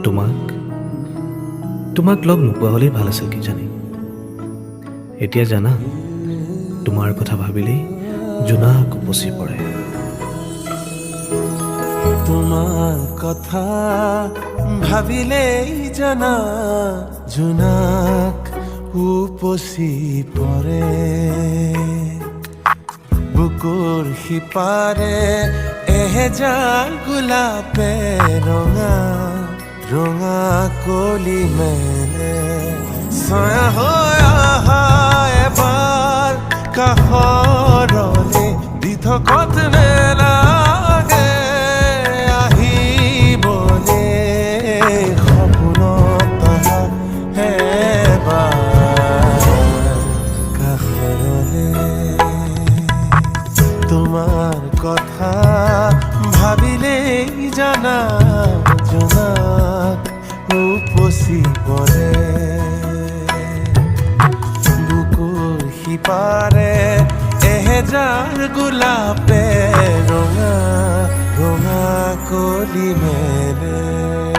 তোমাক তোমাক লগ নোপোৱা হ'লেই ভাল আছিল কিজানি। এতিয়া জানা, তোমাৰ কথা ভাবিলেই জোনাক উপচি পৰে। তোমাৰ কথা ভাবিলেই জানা জোনাক উপচি পৰে। বুকুৰ সিপাৰে এহেজাৰ গোলাপে ৰঙা ৰঙা কলি মেলে। ছায়া হৈ আহা এবাৰ কাষৰলে দি থকত নেলাগে আহিবলে। সপোনত আহা এবাৰ কাষৰলে। তোমাৰ কথা ভাবিলেই জানা জোনাক উপচি পৰে। বুকুৰ সিপাৰে এহেজাৰ গোলাপে ৰঙা ৰঙা কলি মেলে।